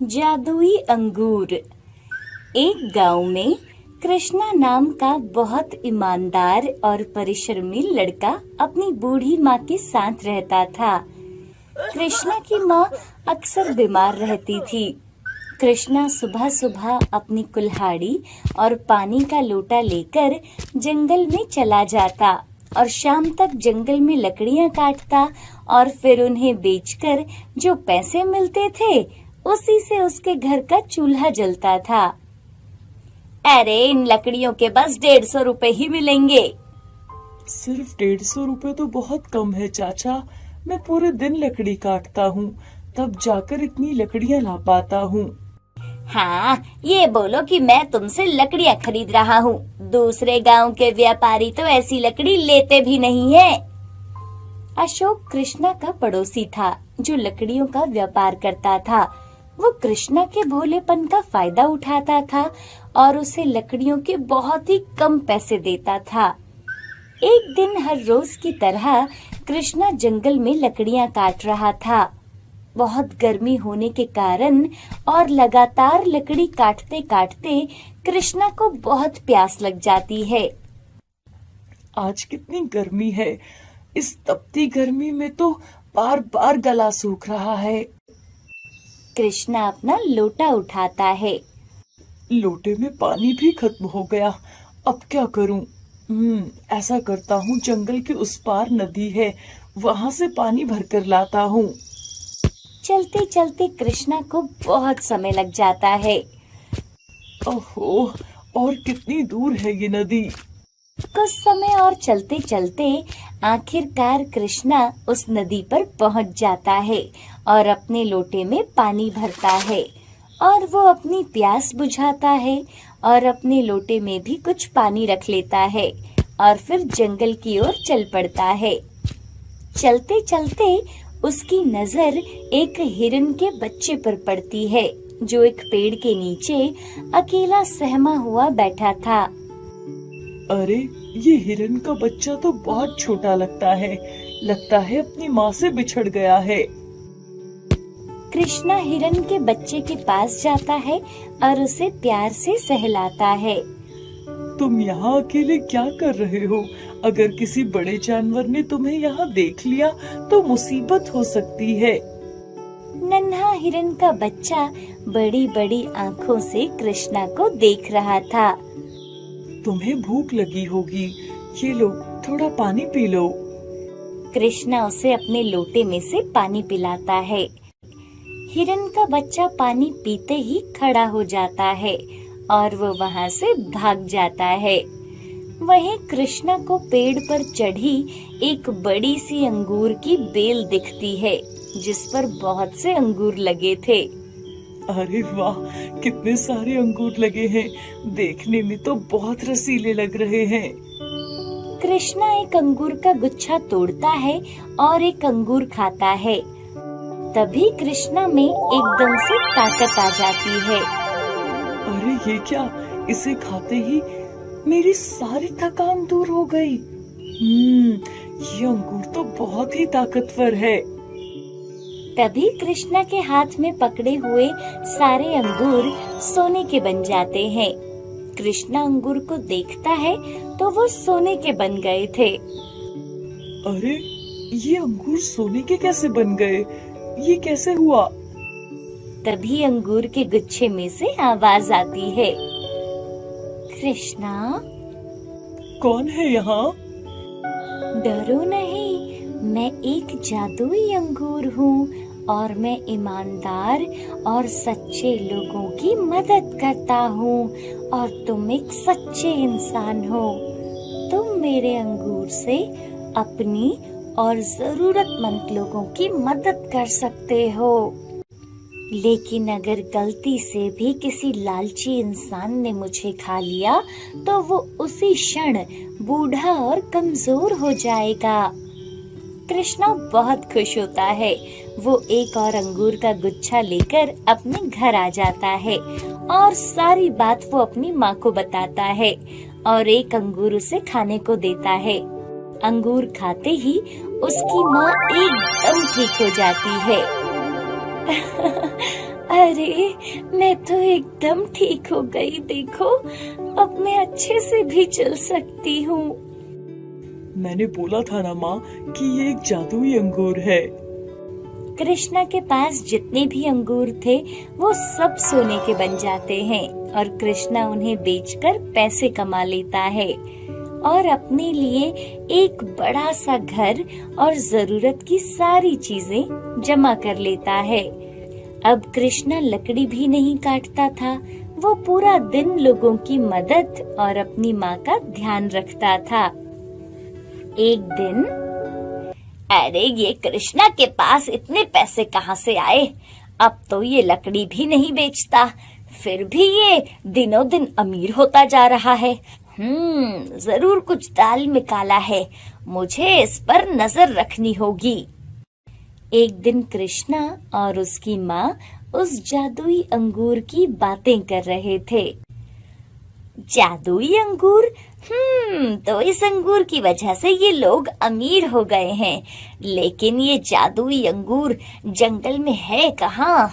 जादुई अंगूर। एक गांव में कृष्णा नाम का बहुत ईमानदार और परिश्रमी लड़का अपनी बूढ़ी माँ के साथ रहता था। कृष्णा की माँ अक्सर बीमार रहती थी। कृष्णा सुबह सुबह अपनी कुल्हाड़ी और पानी का लोटा लेकर जंगल में चला जाता और शाम तक जंगल में लकड़ियाँ काटता और फिर उन्हें बेचकर जो पैसे मिलते थे उसी से उसके घर का चूल्हा जलता था। अरे इन लकड़ियों के बस 150 रुपए ही मिलेंगे। सिर्फ 150 रुपए तो बहुत कम है चाचा। मैं पूरे दिन लकड़ी काटता हूँ, तब जाकर इतनी लकड़ियाँ ला पाता हूँ। हाँ, ये बोलो कि मैं तुमसे लकड़ियाँ खरीद रहा हूँ। दूसरे गांव के व्यापारी तो ऐसी लकड़ी लेते भी नहीं है। अशोक कृष्णा का पड़ोसी था जो लकड़ियों का व्यापार करता था। वो कृष्णा के भोलेपन का फायदा उठाता था और उसे लकड़ियों के बहुत ही कम पैसे देता था। एक दिन हर रोज की तरह कृष्णा जंगल में लकड़ियां काट रहा था। बहुत गर्मी होने के कारण और लगातार लकड़ी काटते काटते कृष्णा को बहुत प्यास लग जाती है। आज कितनी गर्मी है। इस तपती गर्मी में तो बार बार गला सूख रहा है। कृष्णा अपना लोटा उठाता है। लोटे में पानी भी खत्म हो गया। अब क्या करूं? ऐसा करता हूँ, जंगल के उस पार नदी है, वहाँ से पानी भरकर लाता हूँ। चलते चलते कृष्णा को बहुत समय लग जाता है। ओहो, और कितनी दूर है ये नदी? कुछ समय और चलते चलते आखिरकार कृष्णा उस नदी पर पहुंच जाता है और अपने लोटे में पानी भरता है और वो अपनी प्यास बुझाता है और अपने लोटे में भी कुछ पानी रख लेता है और फिर जंगल की ओर चल पड़ता है। चलते चलते उसकी नजर एक हिरन के बच्चे पर पड़ती है जो एक पेड़ के नीचे अकेला सहमा हुआ बैठा था। अरे, ये हिरन का बच्चा तो बहुत छोटा लगता है अपनी माँ से बिछड़ गया है। कृष्णा हिरन के बच्चे के पास जाता है और उसे प्यार से सहलाता है। तुम यहाँ अकेले क्या कर रहे हो? अगर किसी बड़े जानवर ने तुम्हें यहाँ देख लिया तो मुसीबत हो सकती है। नन्हा हिरन का बच्चा बड़ी बड़ी आँखों से कृष्णा को देख रहा था। तुम्हें भूख लगी होगी, ये लो, थोड़ा पानी पी लो। कृष्णा उसे अपने लोटे में से पानी पिलाता है। हिरन का बच्चा पानी पीते ही खड़ा हो जाता है और वो वहाँ से भाग जाता है। वहीं कृष्णा को पेड़ पर चढ़ी एक बड़ी सी अंगूर की बेल दिखती है जिस पर बहुत से अंगूर लगे थे। अरे वाह, कितने सारे अंगूर लगे हैं। देखने में तो बहुत रसीले लग रहे हैं। कृष्णा एक अंगूर का गुच्छा तोड़ता है और एक अंगूर खाता है। तभी कृष्णा में एकदम से ताकत आ जाती है। अरे ये क्या? इसे खाते ही मेरी सारी थकान दूर हो गई। ये अंगूर तो बहुत ही ताकतवर है। तभी कृष्णा के हाथ में पकड़े हुए सारे अंगूर सोने के बन जाते हैं। कृष्णा अंगूर को देखता है तो वो सोने के बन गए थे। अरे, ये अंगूर सोने के कैसे बन गए? ये कैसे हुआ? तभी अंगूर के गुच्छे में से आवाज आती है, कृष्णा। कौन है यहाँ? डरो नहीं, मैं एक जादुई अंगूर हूँ और मैं ईमानदार और सच्चे लोगों की मदद करता हूँ और तुम एक सच्चे इंसान हो। तुम मेरे अंगूर से अपनी और जरूरतमंद लोगों की मदद कर सकते हो। लेकिन अगर गलती से भी किसी लालची इंसान ने मुझे खा लिया तो वो उसी क्षण बूढ़ा और कमजोर हो जाएगा। कृष्णा बहुत खुश होता है। वो एक और अंगूर का गुच्छा लेकर अपने घर आ जाता है और सारी बात वो अपनी माँ को बताता है और एक अंगूर उसे खाने को देता है। अंगूर खाते ही उसकी माँ एकदम ठीक हो जाती है। अरे, मैं तो एकदम ठीक हो गई, देखो अब मैं अच्छे से भी चल सकती हूँ। मैंने बोला था ना माँ कि ये एक जादुई अंगूर है। कृष्णा के पास जितने भी अंगूर थे वो सब सोने के बन जाते हैं और कृष्णा उन्हें बेचकर पैसे कमा लेता है और अपने लिए एक बड़ा सा घर और जरूरत की सारी चीजें जमा कर लेता है। अब कृष्णा लकड़ी भी नहीं काटता था, वो पूरा दिन लोगों की मदद और अपनी माँ का ध्यान रखता था। एक दिन, अरे ये कृष्णा के पास इतने पैसे कहाँ से आए? अब तो ये लकड़ी भी नहीं बेचता, फिर भी ये दिनों दिन अमीर होता जा रहा है। जरूर कुछ दाल में काला है, मुझे इस पर नजर रखनी होगी। एक दिन कृष्णा और उसकी माँ उस जादुई अंगूर की बातें कर रहे थे। जादुई अंगूर? तो इस अंगूर की वजह से ये लोग अमीर हो गए हैं, लेकिन ये जादुई अंगूर जंगल में है कहाँ?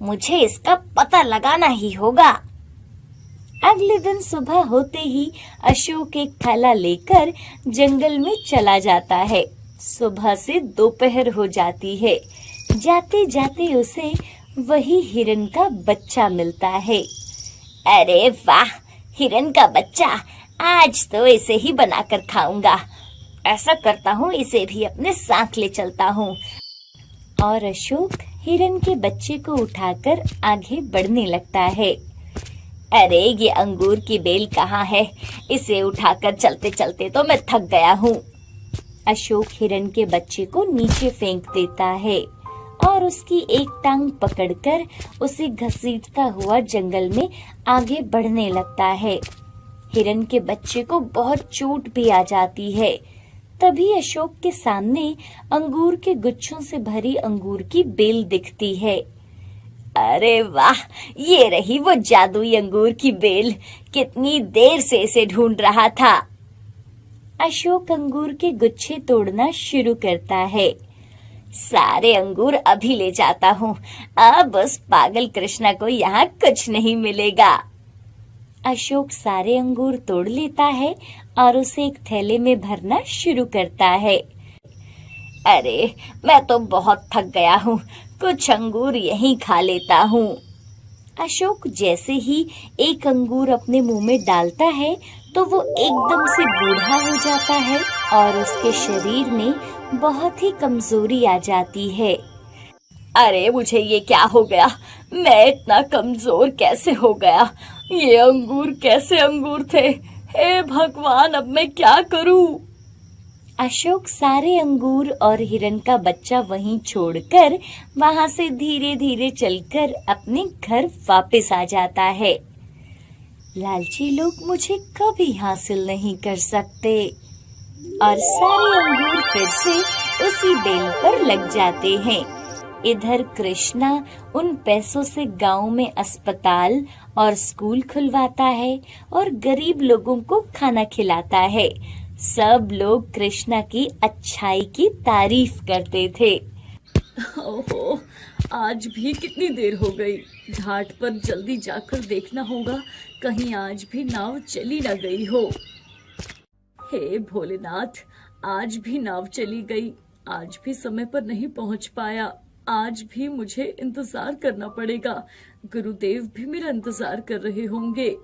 मुझे इसका पता लगाना ही होगा। अगले दिन सुबह होते ही अशोक एक थैला लेकर जंगल में चला जाता है। सुबह से दोपहर हो जाती है। जाते जाते उसे वही हिरन का बच्चा मिलता है। अरे वाह, हिरन का बच्चा, आज तो इसे ही बनाकर खाऊंगा। ऐसा करता हूँ, इसे भी अपने साथ ले चलता हूँ। और अशोक हिरन के बच्चे को उठाकर आगे बढ़ने लगता है। अरे ये अंगूर की बेल कहाँ है? इसे उठाकर चलते चलते तो मैं थक गया हूँ। अशोक हिरन के बच्चे को नीचे फेंक देता है और उसकी एक टांग पकड़कर उसे घसीटता हुआ जंगल में आगे बढ़ने लगता है। हिरन के बच्चे को बहुत चोट भी आ जाती है। तभी अशोक के सामने अंगूर के गुच्छों से भरी अंगूर की बेल दिखती है। अरे वाह, ये रही वो जादुई अंगूर की बेल। कितनी देर से इसे ढूंढ रहा था। अशोक अंगूर के गुच्छे तोड़ना शुरू करता है। सारे अंगूर अभी ले जाता हूँ, अब उस पागल कृष्णा को यहाँ कुछ नहीं मिलेगा। अशोक सारे अंगूर तोड़ लेता है और उसे एक थैले में भरना शुरू करता है। अरे मैं तो बहुत थक गया हूँ, कुछ अंगूर यहीं खा लेता हूँ। अशोक जैसे ही एक अंगूर अपने मुंह में डालता है तो वो एकदम से बूढ़ा हो जाता है और उसके शरीर में बहुत ही कमजोरी आ जाती है। अरे मुझे ये क्या हो गया? मैं इतना कमजोर कैसे हो गया? ये अंगूर कैसे अंगूर थे? हे भगवान, अब मैं क्या करूं? अशोक सारे अंगूर और हिरन का बच्चा वहीं छोड़कर वहां से धीरे धीरे चलकर अपने घर वापस आ जाता है। लालची लोग मुझे कभी हासिल नहीं कर सकते। और सारे अंगूर फिर से उसी बेल पर लग जाते हैं। इधर कृष्णा उन पैसों से गांव में अस्पताल और स्कूल खुलवाता है और गरीब लोगों को खाना खिलाता है। सब लोग कृष्णा की अच्छाई की तारीफ करते थे। ओहो, आज भी कितनी देर हो गई। घाट पर जल्दी जाकर देखना होगा, कहीं आज भी नाव चली न गई हो। हे भोलेनाथ, आज भी नाव चली गई। आज भी समय पर नहीं पहुंच पाया। आज भी मुझे इंतजार करना पड़ेगा। गुरुदेव भी मेरा इंतजार कर रहे होंगे।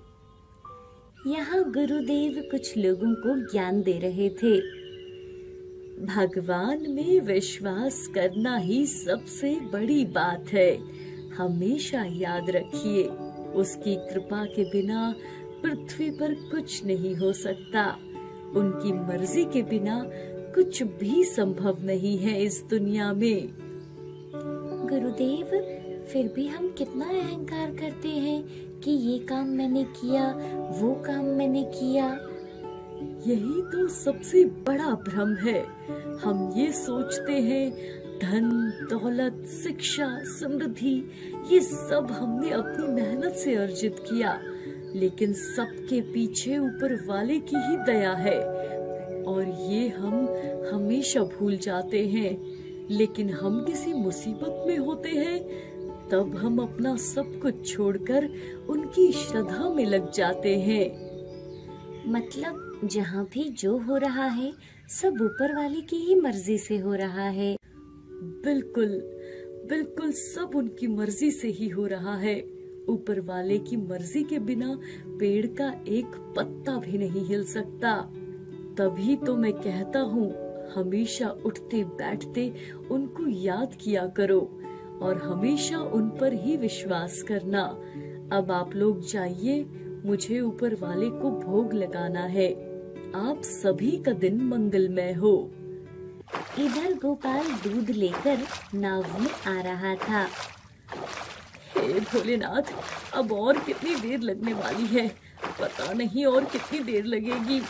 यहाँ गुरुदेव कुछ लोगों को ज्ञान दे रहे थे। भगवान में विश्वास करना ही सबसे बड़ी बात है। हमेशा याद रखिए, उसकी कृपा के बिना पृथ्वी पर कुछ नहीं हो सकता। उनकी मर्जी के बिना कुछ भी संभव नहीं है इस दुनिया में। गुरुदेव, फिर भी हम कितना अहंकार करते हैं कि ये काम मैंने किया, वो काम मैंने किया। यही तो सबसे बड़ा भ्रम है। हम ये सोचते हैं धन, दौलत, शिक्षा, समृद्धि ये सब हमने अपनी मेहनत से अर्जित किया, लेकिन सबके पीछे ऊपर वाले की ही दया है और ये हम हमेशा भूल जाते हैं। लेकिन हम किसी मुसीबत में होते हैं तब हम अपना सब कुछ छोड़कर उनकी श्रद्धा में लग जाते हैं। मतलब जहाँ भी जो हो रहा है सब ऊपर वाले की ही मर्जी से हो रहा है। बिल्कुल बिल्कुल, सब उनकी मर्जी से ही हो रहा है। ऊपर वाले की मर्जी के बिना पेड़ का एक पत्ता भी नहीं हिल सकता। तभी तो मैं कहता हूँ, हमेशा उठते बैठते उनको याद किया करो और हमेशा उन पर ही विश्वास करना। अब आप लोग जाइए, मुझे ऊपर वाले को भोग लगाना है। आप सभी का दिन मंगलमय हो। इधर गोपाल दूध लेकर नाव में आ रहा था। हे भोलेनाथ, अब और कितनी देर लगने वाली है, पता नहीं और कितनी देर लगेगी।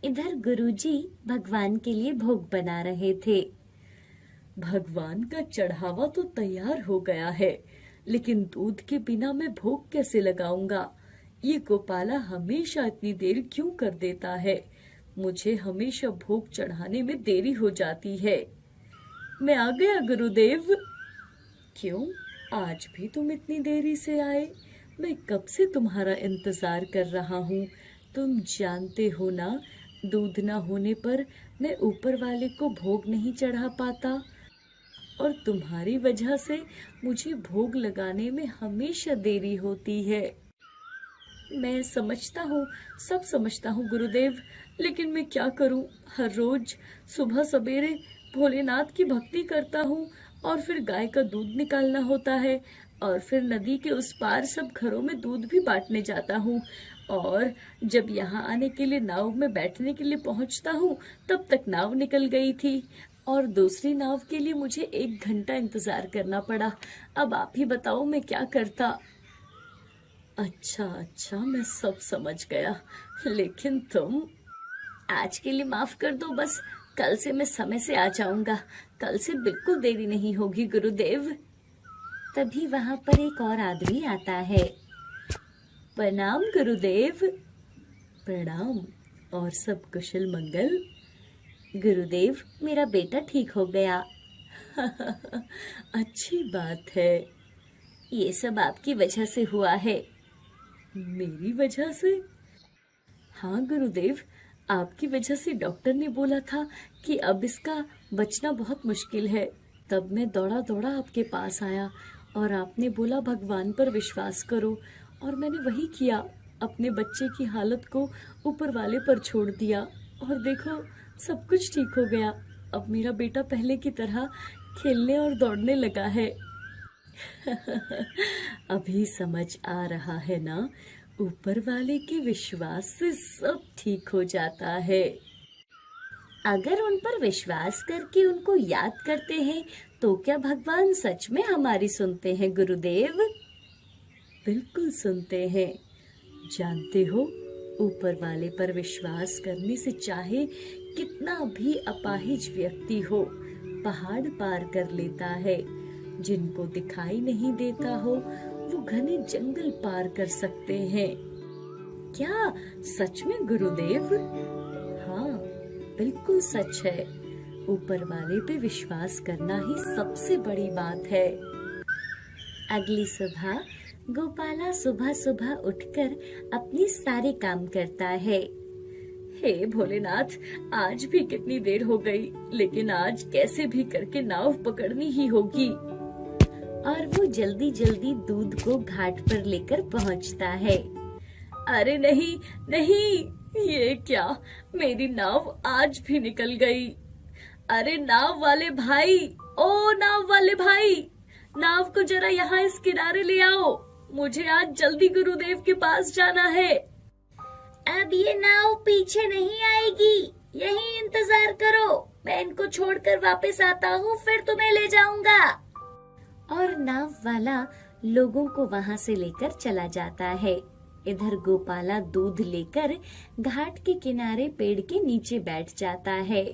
इधर गुरुजी भगवान के लिए भोग बना रहे थे। भगवान का चढ़ावा तो तैयार हो गया है, लेकिन दूध के बिना मैं भोग कैसे लगाऊंगा? ये गोपाला हमेशा इतनी देर क्यों कर देता है? मुझे हमेशा भोग चढ़ाने में देरी हो जाती है। मैं आ गया गुरुदेव। क्यों, आज भी तुम इतनी देरी से आए? मैं कब से तुम्हारा इंतजार कर रहा हूँ। तुम जानते हो ना, दूध ना होने पर मैं ऊपर वाले को भोग नहीं चढ़ा पाता, और तुम्हारी वजह से मुझे भोग लगाने में हमेशा देरी होती है। मैं समझता हूँ, सब समझता हूँ गुरुदेव, लेकिन मैं क्या करूँ? हर रोज सुबह सवेरे भोलेनाथ की भक्ति करता हूँ और फिर गाय का दूध निकालना होता है, और फिर नदी के उस पार सब घरों में दूध भी बांटने जाता हूँ, और जब यहाँ आने के लिए नाव में बैठने के लिए पहुँचता हूँ तब तक नाव निकल गई थी, और दूसरी नाव के लिए मुझे 1 घंटा इंतजार करना पड़ा। अब आप ही बताओ मैं क्या करता? अच्छा, मैं सब समझ गया, लेकिन तुम आज के लिए माफ कर दो, बस कल से मैं समय से आ जाऊंगा। कल से बिल्कुल देरी नहीं होगी गुरुदेव। तभी वहां पर एक और आदमी आता है। प्रणाम गुरुदेव। प्रणाम, और सब कुशल मंगल? गुरुदेव, मेरा बेटा ठीक हो गया। अच्छी बात है। ये सब आपकी वजह से हुआ है। मेरी वजह से? हाँ गुरुदेव, आपकी वजह से डॉक्टर ने बोला था कि अब इसका बचना बहुत मुश्किल है। तब मैं दौड़ा दौड़ा आपके पास आया और आपने बोला भगवान पर विश्वास करो, और मैंने वही किया। अपने बच्चे की हालत को ऊपर वाले पर छोड़ दिया, और देखो सब कुछ ठीक हो गया। अब मेरा बेटा पहले की तरह खेलने और दौड़ने लगा है। अभी समझ आ रहा है ना, ऊपर वाले के विश्वास से सब ठीक हो जाता है। अगर उन पर विश्वास करके उनको याद करते हैं तो क्या भगवान सच में हमारी सुनते हैं गुरुदेव? बिल्कुल सुनते हैं। जानते हो, ऊपर वाले पर विश्वास करने से चाहे कितना भी अपाहिज व्यक्ति हो, पहाड़ पार कर लेता है। जिनको दिखाई नहीं देता हो वो घने जंगल पार कर सकते हैं। क्या सच में गुरुदेव? हाँ, बिल्कुल सच है। ऊपर वाले पे विश्वास करना ही सबसे बड़ी बात है। अगली सुबह गोपाला सुबह सुबह उठकर अपनी सारे काम करता है। हे भोलेनाथ, आज भी कितनी देर हो गई, लेकिन आज कैसे भी करके नाव पकड़नी ही होगी। और वो जल्दी जल्दी दूध को घाट पर लेकर पहुंचता है। अरे नहीं नहीं, ये क्या, मेरी नाव आज भी निकल गई। अरे नाव वाले भाई, ओ नाव वाले भाई, नाव को जरा यहाँ इस किनारे ले आओ, मुझे आज जल्दी गुरुदेव के पास जाना है। अब ये नाव पीछे नहीं आएगी, यहीं इंतजार करो, मैं इनको छोड़कर वापस आता हूँ, फिर तुम्हें ले जाऊंगा। और नाव वाला लोगों को वहाँ से लेकर चला जाता है। इधर गोपाला दूध लेकर घाट के किनारे पेड़ के नीचे बैठ जाता है।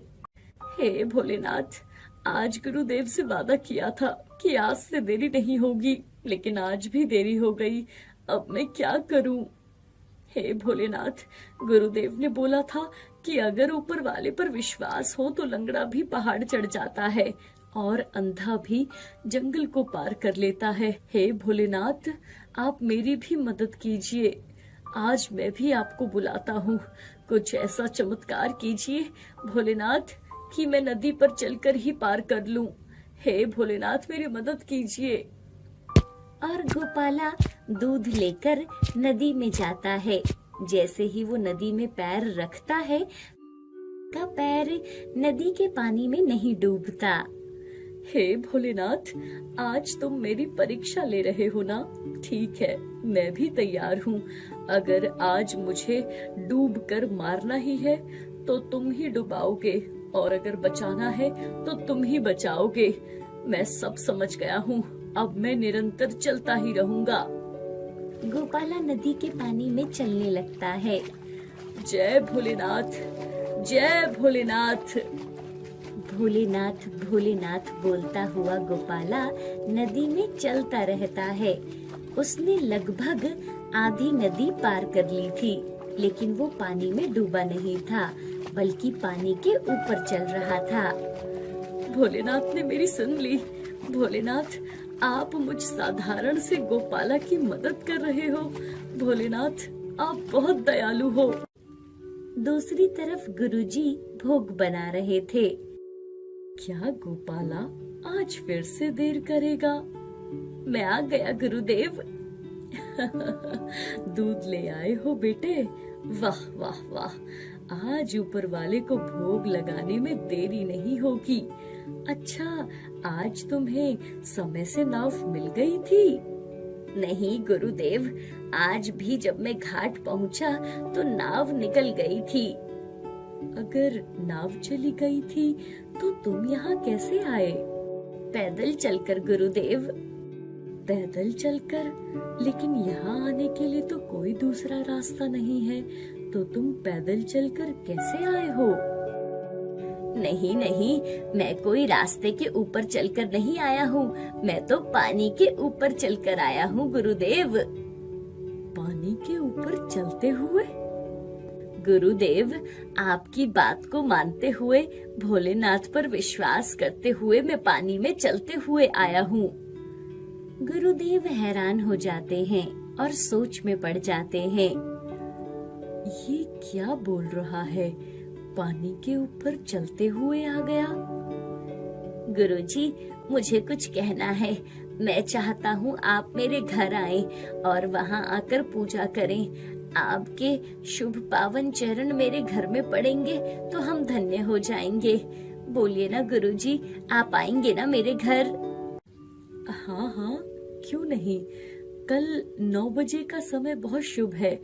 हे भोलेनाथ, आज गुरुदेव से वादा किया था कि आज से देरी नहीं होगी, लेकिन आज भी देरी हो गई। अब मैं क्या करूं? हे भोलेनाथ, गुरुदेव ने बोला था कि अगर ऊपर वाले पर विश्वास हो तो लंगड़ा भी पहाड़ चढ़ जाता है। और अंधा भी जंगल को पार कर लेता है। हे भोलेनाथ, आप मेरी भी मदद कीजिए। आज मैं भी आपको बुलाता हूँ। कुछ ऐसा चमत्कार कीजिए भोलेनाथ कि मैं नदी पर चलकर ही पार कर लूं। हे भोलेनाथ, मेरी मदद कीजिए। और गोपाला दूध लेकर नदी में जाता है। जैसे ही वो नदी में पैर रखता है, का पैर नदी के पानी में नहीं डूबता। हे भोलेनाथ, आज तुम मेरी परीक्षा ले रहे हो ना? ठीक है, मैं भी तैयार हूँ। अगर आज मुझे डूब कर मारना ही है तो तुम ही डुबाओगे, और अगर बचाना है तो तुम ही बचाओगे। मैं सब समझ गया हूँ। अब मैं निरंतर चलता ही रहूंगा। गोपाला नदी के पानी में चलने लगता है। जय भोलेनाथ, जय भोलेनाथ। भोलेनाथ भोलेनाथ बोलता हुआ गोपाला नदी में चलता रहता है। उसने लगभग आधी नदी पार कर ली थी, लेकिन वो पानी में डूबा नहीं था, बल्कि पानी के ऊपर चल रहा था। भोलेनाथ ने मेरी सुन ली। भोलेनाथ, आप मुझ साधारण से गोपाला की मदद कर रहे हो। भोलेनाथ, आप बहुत दयालु हो। दूसरी तरफ गुरुजी भोग बना रहे थे। क्या गोपाला आज फिर से देर करेगा? मैं आ गया गुरुदेव। दूध ले आए हो बेटे? वाह वाह वाह, आज ऊपर वाले को भोग लगाने में देरी नहीं होगी। अच्छा, आज तुम्हें समय से नाव मिल गई थी? नहीं गुरुदेव, आज भी जब मैं घाट पहुंचा तो नाव निकल गई थी। अगर नाव चली गई थी तो तुम यहाँ कैसे आए? पैदल चलकर गुरुदेव। पैदल चलकर? लेकिन यहाँ आने के लिए तो कोई दूसरा रास्ता नहीं है, तो तुम पैदल चलकर कैसे आए हो? नहीं नहीं, मैं कोई रास्ते के ऊपर चलकर नहीं आया हूँ, मैं तो पानी के ऊपर चलकर आया हूँ गुरुदेव। पानी के ऊपर चलते हुए? गुरुदेव, आपकी बात को मानते हुए, भोलेनाथ पर विश्वास करते हुए मैं पानी में चलते हुए आया हूँ। गुरुदेव हैरान हो जाते हैं और सोच में पड़ जाते हैं। ये क्या बोल रहा है? पानी के ऊपर चलते हुए आ गया? गुरुजी, मुझे कुछ कहना है। मैं चाहता हूँ आप मेरे घर आएं और वहाँ आकर पूजा करें। आपके शुभ पावन चरण मेरे घर में पड़ेंगे तो हम धन्य हो जाएंगे। बोलिए ना गुरुजी, आप आएंगे ना मेरे घर? हाँ हाँ, क्यों नहीं। कल 9 बजे का समय बहुत शुभ है।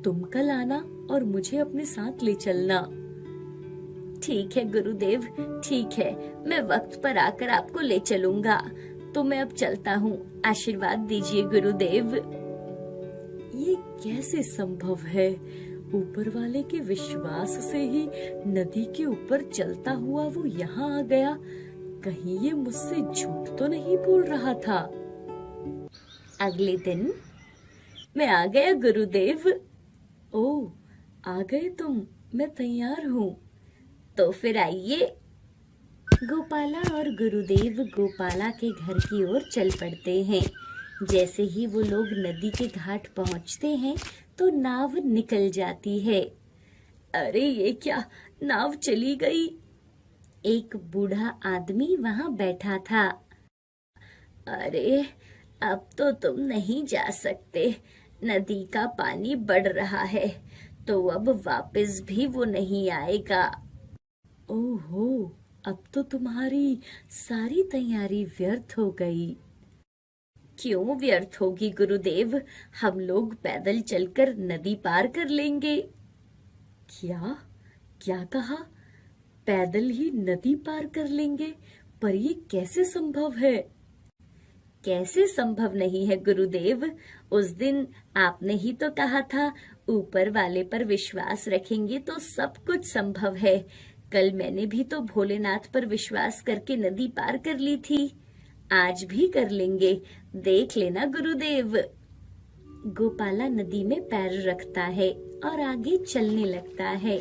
तुम कल आना और मुझे अपने साथ ले चलना। ठीक है गुरुदेव, ठीक है, मैं वक्त पर आकर आपको ले चलूंगा। तो मैं अब चलता हूँ, आशीर्वाद दीजिए गुरुदेव। ये कैसे संभव है? ऊपर वाले के विश्वास से ही नदी के ऊपर चलता हुआ वो यहाँ आ गया। कहीं ये मुझसे झूठ तो नहीं बोल रहा था? अगले दिन मैं आ गया गुरुदेव। ओ, आ गए तुम? मैं तैयार हूँ। तो फिर आइए। गोपाला और गुरुदेव गोपाला के घर की ओर चल पड़ते हैं। जैसे ही वो लोग नदी के घाट पहुंचते हैं तो नाव निकल जाती है। अरे ये क्या, नाव चली गई। एक बूढ़ा आदमी वहां बैठा था। अरे, अब तो तुम नहीं जा सकते, नदी का पानी बढ़ रहा है, तो अब वापस भी वो नहीं आएगा। ओहो, अब तो तुम्हारी सारी तैयारी व्यर्थ हो गई। क्यों व्यर्थ होगी गुरुदेव? हम लोग पैदल चलकर नदी पार कर लेंगे। क्या क्या कहा? पैदल ही नदी पार कर लेंगे? पर ये कैसे संभव है? कैसे संभव नहीं है गुरुदेव? उस दिन आपने ही तो कहा था, ऊपर वाले पर विश्वास रखेंगे तो सब कुछ संभव है। कल मैंने भी तो भोलेनाथ पर विश्वास करके नदी पार कर ली थी। आज भी कर लेंगे, देख लेना गुरुदेव। गोपाला नदी में पैर रखता है और आगे चलने लगता है।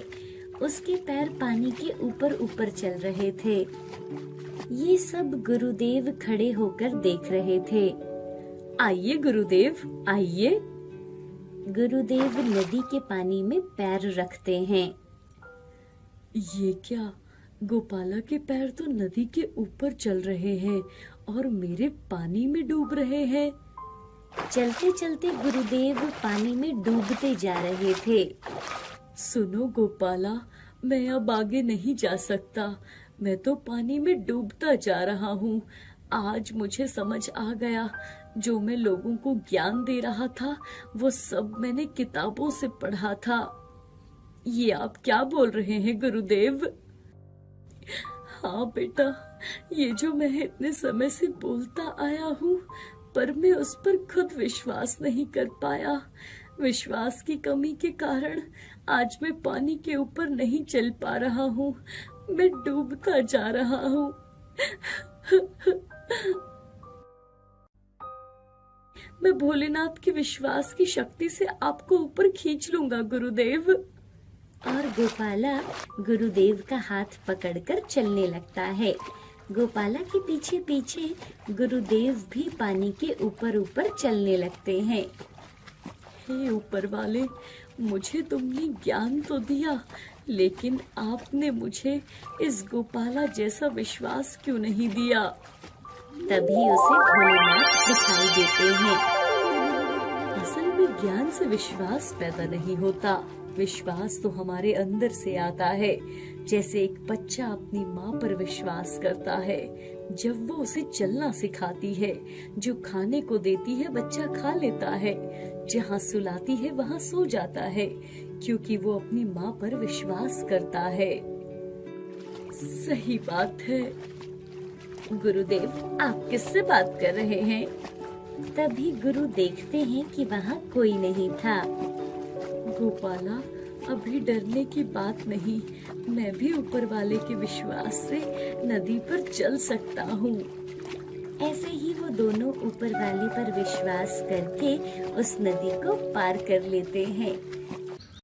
उसके पैर पानी के ऊपर ऊपर चल रहे थे। ये सब गुरुदेव खड़े होकर देख रहे थे। आइए गुरुदेव, आइए। गुरुदेव नदी के पानी में पैर रखते हैं। ये क्या, गोपाला के पैर तो नदी के ऊपर चल रहे हैं और मेरे पानी में डूब रहे हैं। चलते चलते गुरुदेव पानी में डूबते जा रहे थे। सुनो गोपाला, मैं अब आगे नहीं जा सकता, मैं तो पानी में डूबता जा रहा हूँ। आज मुझे समझ आ गया, जो मैं लोगों को ज्ञान दे रहा था वो सब मैंने किताबों से पढ़ा था। ये आप क्या बोल रहे हैं गुरुदेव? हाँ बेटा, ये जो मैं इतने समय से बोलता आया हूँ, पर मैं उस पर खुद विश्वास नहीं कर पाया। विश्वास की कमी के कारण आज मैं पानी के ऊपर नहीं चल पा रहा हूँ, मैं डूबता जा रहा हूँ। मैं भोलेनाथ के विश्वास की शक्ति से आपको ऊपर खींच लूंगा गुरुदेव। और गोपाला गुरुदेव का हाथ पकड़कर चलने लगता है। गोपाला के पीछे पीछे गुरुदेव भी पानी के ऊपर ऊपर चलने लगते हैं। हे ऊपर वाले, मुझे तुमने ज्ञान तो दिया, लेकिन आपने मुझे इस गोपाला जैसा विश्वास क्यों नहीं दिया? तभी उसे भोलेनाथ दिखाई देते हैं। असल में ज्ञान से विश्वास पैदा नहीं होता, विश्वास तो हमारे अंदर से आता है। जैसे एक बच्चा अपनी माँ पर विश्वास करता है, जब वो उसे चलना सिखाती है, जो खाने को देती है बच्चा खा लेता है, जहाँ सुलाती है वहाँ सो जाता है, क्योंकि वो अपनी माँ पर विश्वास करता है। सही बात है। गुरुदेव, आप किससे बात कर रहे हैं? तभी गुरु देखते हैं कि वहाँ कोई नहीं था। गोपाला, अभी डरने की बात नहीं, मैं भी ऊपर वाले के विश्वास से नदी पर चल सकता हूँ। ऐसे ही वो दोनों ऊपर वाले पर विश्वास करके उस नदी को पार कर लेते हैं।